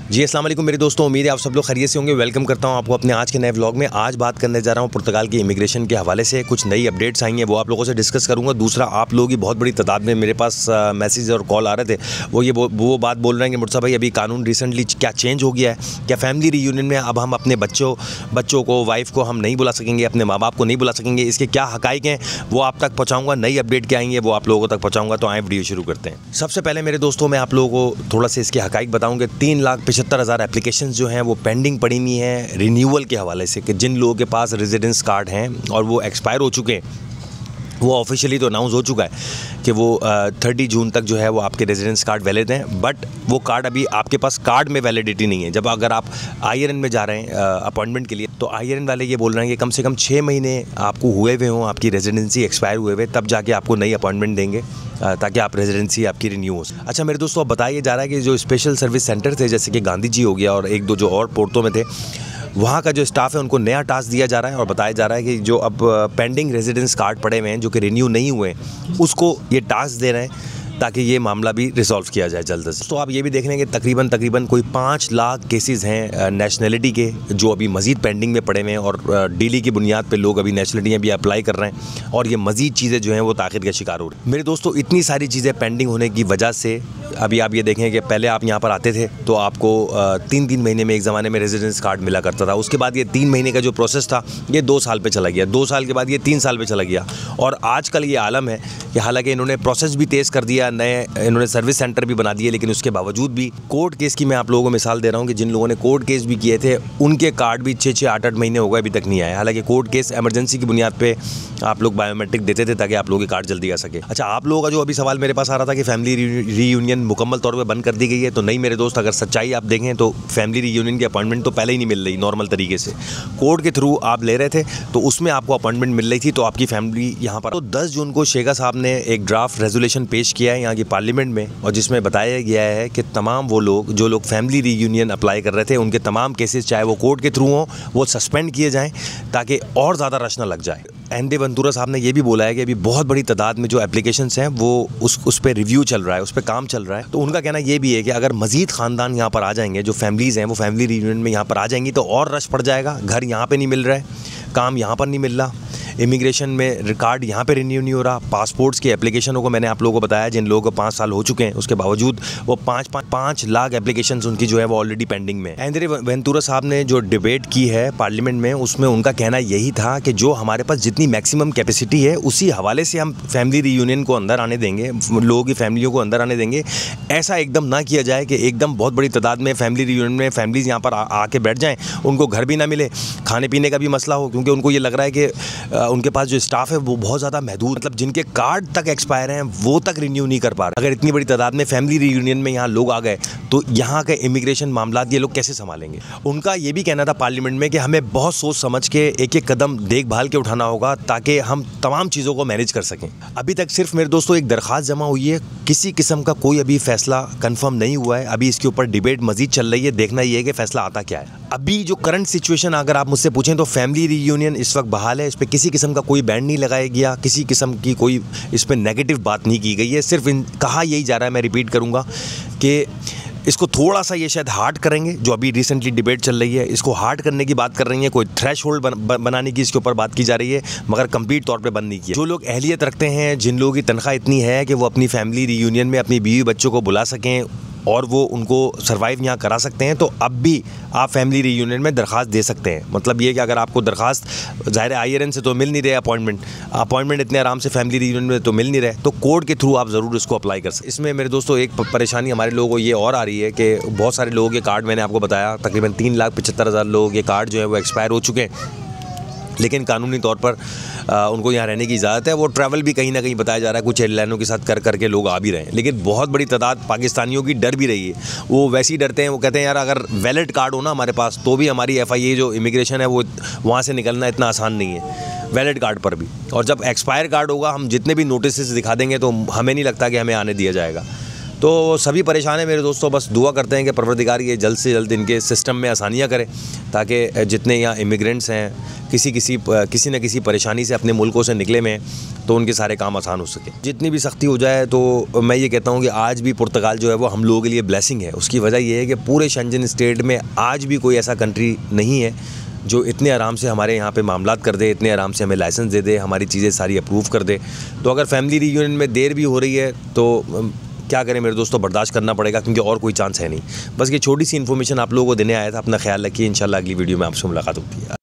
जी अस्सलाम वालेकुम मेरे दोस्तों, उम्मीद है आप सब लोग खैरियत से होंगे। वेलकम करता हूं आपको अपने आज के नए व्लॉग में। आज बात करने जा रहा हूं पुर्तगाल की इमिग्रेशन के हवाले से। कुछ नई अपडेट्स आई हैं, वो आप लोगों से डिस्कस करूंगा। दूसरा, आप लोगों की बहुत बड़ी तादाद में मेरे पास मैसेज और कॉल आ रहे थे। वो बात बोल रहे हैं कि मुर्तज़ा भाई अभी कानून रिसेंटली क्या चेंज हो गया है, क्या फैमिली रीयूनियन में अब हम अपने बच्चों को, वाइफ को हम नहीं बुला सकेंगे, अपने माँ बाप को नहीं बुला सकेंगे। इसके क्या हक़ाइक़ हैं वो आप तक पहुँचाऊँगा। नई अपडेट क्या आई है वो आप लोगों तक पहुँचाऊँगा। तो आए वीडियो शुरू करते हैं। सबसे पहले मेरे दोस्तों, मैं आप लोगों को थोड़ा सा इसके हक़ाइक़ बताऊँगा। 3,75,000 एप्लीकेशन जो हैं वो पेंडिंग पड़ी हुई हैं रिन्यूअल के हवाले से, कि जिन लोगों के पास रेजिडेंस कार्ड हैं और वो एक्सपायर हो चुके हैं। वो ऑफिशियली तो अनाउंस हो चुका है कि वो 30 जून तक जो है वो आपके रेजिडेंस कार्ड वैलिड हैं, बट वो कार्ड अभी आपके पास कार्ड में वैलिडिटी नहीं है। जब अगर आप IRN में जा रहे हैं अपॉइंटमेंट के लिए, तो IRN वाले ये बोल रहे हैं कि कम से कम 6 महीने आपको हुए हुए हों, आपकी रेजिडेंसी एक्सपायर हुए हुए, तब जाके आपको नई अपॉइंटमेंट देंगे ताकि आप रेजिडेंसी आपकी रिन्यू हो। अच्छा मेरे दोस्तों, अब बताया जा रहा है कि जो स्पेशल सर्विस सेंटर थे, जैसे कि गांधी जी हो गया और एक दो जो और पोर्टों में थे, वहाँ का जो स्टाफ है उनको नया टास्क दिया जा रहा है और बताया जा रहा है कि जो अब पेंडिंग रेजिडेंस कार्ड पड़े हुए हैं जो कि रिन्यू नहीं हुए, उसको ये टास्क दे रहे हैं ताकि ये मामला भी रिजॉल्व किया जाए जल्द से। तो आप ये भी देख लेंगे तकरीबन कोई 5 लाख केसेस हैं नेशनलिटी के जो अभी मज़ीद पेंडिंग में पड़े हुए हैं, और डेली की बुनियाद पे लोग अभी नेशनलिटियाँ भी अप्लाई कर रहे हैं और ये मज़ीद चीज़ें जो हैं वो ताख़िर का शिकार हो रही हैं। मेरे दोस्तों, इतनी सारी चीज़ें पेंडिंग होने की वजह से अभी आप ये देखें कि पहले आप यहाँ पर आते थे तो आपको 3 महीने में एक ज़माने में रेजिडेंस कार्ड मिला करता था। उसके बाद ये 3 महीने का जो प्रोसेस था ये 2 साल पे चला गया, 2 साल के बाद ये 3 साल पे चला गया। और आजकल ये आलम है कि हालांकि इन्होंने प्रोसेस भी तेज़ कर दिया, नए इन्होंने सर्विस सेंटर भी बना दिए, लेकिन उसके बावजूद भी कोर्ट केस की मैं आप लोगों को मिसाल दे रहा हूँ कि जिन लोगों ने कोर्ट केस भी किए थे उनके कार्ड भी 6-6, 8-8 महीने हो गए अभी तक नहीं आए। हालांकि कोर्ट केस एमरजेंसी की बुनियाद पे आप लोग बायोमेट्रिक देते थे ताकि आप लोगों के कार्ड जल्दी आ सके। अच्छा, आप लोगों का जो अभी सवाल मेरे पास आ रहा था कि फैमिली रीयूनियन मुकम्मल तौर पर बंद कर दी गई है, तो नहीं मेरे दोस्त, अगर सच्चाई आप देखें तो फैमिली रीयूनियन की अपॉइंटमेंट तो पहले ही नहीं मिल रही नॉर्मल तरीके से। कोर्ट के थ्रू आप ले रहे थे तो उसमें आपको अपॉइंटमेंट मिल रही थी, तो आपकी फैमिली यहाँ पर। तो 10 जून को शेखा साहब ने एक ड्राफ्ट रेजोल्यूशन पेश किया है यहाँ की पार्लियामेंट में, और जिसमें बताया गया है कि तमाम वो लोग जो लोग फैमिली रीयूनियन अप्लाई कर रहे थे उनके तमाम केसेस, चाहे वो कोर्ट के थ्रू हों, वो सस्पेंड किए जाएँ ताकि और ज़्यादा रश न लग जाए। एनडी वेंतुरा साहब ने ये भी बोला है कि अभी बहुत बड़ी तादाद में जो एप्लीकेशंस हैं वो उस पर रिव्यू चल रहा है, उस पर काम चल रहा है। तो उनका कहना ये भी है कि अगर मज़ीद ख़ानदान यहाँ पर आ जाएंगे, जो फैमिलीज़ हैं वो फैमिली रीयूनियन में यहाँ पर आ जाएंगी, तो और रश पड़ जाएगा। घर यहाँ पे नहीं मिल रहा है, काम यहाँ पर नहीं मिल रहा, इमिग्रेशन में रिकॉर्ड यहाँ पे रिन्यू नहीं हो रहा। पासपोर्ट्स की एप्लीकेशनों को मैंने आप लोगों को बताया, जिन लोगों को 5 साल हो चुके हैं, उसके बावजूद वो 5 लाख एप्लीकेशंस उनकी जो है वो ऑलरेडी पेंडिंग में। एंड्रे वेंतुरा साहब ने जो डिबेट की है पार्लियामेंट में, उसमें उनका कहना यही था कि जो हमारे पास जितनी मैक्सिमम कैपेसिटी है उसी हवाले से हम फैमिली रीयूनियन को अंदर आने देंगे, लोगों की फैमिलियों को अंदर आने देंगे। ऐसा एकदम ना किया जाए कि एकदम बहुत बड़ी तादाद में फैमिली रीयूनियन में फैमिलीज़ यहाँ पर आके बैठ जाएँ, उनको घर भी ना मिले, खाने पीने का भी मसला हो, क्योंकि उनको ये लग रहा है कि उनके पास जो स्टाफ है वो बहुत ज़्यादा महदूद, मतलब जिनके कार्ड तक एक्सपायर हैं वो तक रिन्यू नहीं कर पा रहे। अगर इतनी बड़ी तादाद में फैमिली रीयूनियन में यहाँ लोग आ गए तो यहाँ के इमिग्रेशन मामला ये लोग कैसे संभालेंगे। उनका ये भी कहना था पार्लियामेंट में कि हमें बहुत सोच समझ के एक एक कदम देखभाल के उठाना होगा ताकि हम तमाम चीज़ों को मैनेज कर सकें। अभी तक सिर्फ मेरे दोस्तों एक दरख्वास्त जमा हुई है, किसी किस्म का कोई अभी फैसला कन्फर्म नहीं हुआ है। अभी इसके ऊपर डिबेट मजीद चल रही है, देखना ये है कि फैसला आता क्या है। अभी जो करंट सिचुएशन अगर आप मुझसे पूछें तो फैमिली रीयूनियन इस वक्त बहाल है, इस पर किसी किस्म का कोई बैंड नहीं लगाया गया, किसी किस्म की कोई इस पर नेगेटिव बात नहीं की गई है। सिर्फ कहा यही जा रहा है, मैं रिपीट करूँगा, कि इसको थोड़ा सा ये शायद हार्ड करेंगे। जो अभी रिसेंटली डिबेट चल रही है इसको हार्ड करने की बात कर रही है, कोई थ्रेशहोल्ड बनाने की इसके ऊपर बात की जा रही है, मगर कंप्लीट तौर पे बंद नहीं किया। जो लोग अहलियत रखते हैं, जिन लोगों की तनख्वाह इतनी है कि वो अपनी फैमिली रीयूनियन में अपनी बीवी बच्चों को बुला सकें और वो उनको सर्वाइव यहाँ करा सकते हैं, तो अब भी आप फैमिली रीयूनियन में दरख्वास्त दे सकते हैं। मतलब ये कि अगर आपको दरख्वास्त ज़ाहिर IRN से तो मिल नहीं रहे, अपॉइंटमेंट इतने आराम से फैमिली रीयूनियन में तो मिल नहीं रहे, तो कोर्ट के थ्रू आप ज़रूर इसको अप्लाई कर सकते। इसमें मेरे दोस्तों एक परेशानी हमारे लोगों को ये और आ रही है कि बहुत सारे लोगों के कार्ड, मैंने आपको बताया तकरीबन 3,75,000 लोगों के कार्ड जो है वो एक्सपायर हो चुके हैं, लेकिन कानूनी तौर पर उनको यहाँ रहने की इजाज़त है। वो ट्रैवल भी कहीं ना कहीं बताया जा रहा है कुछ एयरलाइनों के साथ करके लोग आ भी रहे हैं, लेकिन बहुत बड़ी तादाद पाकिस्तानियों की डर भी रही है। वो वैसे ही डरते हैं, वो कहते हैं यार अगर वैलिड कार्ड हो ना हमारे पास तो भी हमारी FIA जो इमिग्रेशन है वो वहाँ से निकलना इतना आसान नहीं है, वैलिड कार्ड पर भी। और जब एक्सपायर कार्ड होगा, हम जितने भी नोटिस दिखा देंगे तो हमें नहीं लगता कि हमें आने दिया जाएगा। तो सभी परेशान हैं मेरे दोस्तों, बस दुआ करते हैं कि परवरदिगार ये जल्द से जल्द इनके सिस्टम में आसानियाँ करे, ताकि जितने यहाँ इमिग्रेंट्स हैं किसी न किसी परेशानी से अपने मुल्कों से निकले में, तो उनके सारे काम आसान हो सके। जितनी भी सख्ती हो जाए, तो मैं ये कहता हूँ कि आज भी पुर्तगाल जो है वो हम लोगों के लिए ब्लेसिंग है। उसकी वजह ये है कि पूरे शेंजन स्टेट में आज भी कोई ऐसा कंट्री नहीं है जो इतने आराम से हमारे यहाँ पे मामलात कर दे, इतने आराम से हमें लाइसेंस दे दे, हमारी चीज़ें सारी अप्रूव कर दे। तो अगर फैमिली रीयूनियन में देर भी हो रही है तो क्या करें मेरे दोस्तों, बर्दाश्त करना पड़ेगा, क्योंकि और कोई चांस है नहीं। बस ये छोटी सी इन्फॉर्मेशन आप लोगों को देने आया था। अपना ख्याल रखिए, इंशाल्लाह अगली वीडियो में आपसे मुलाकात होती है।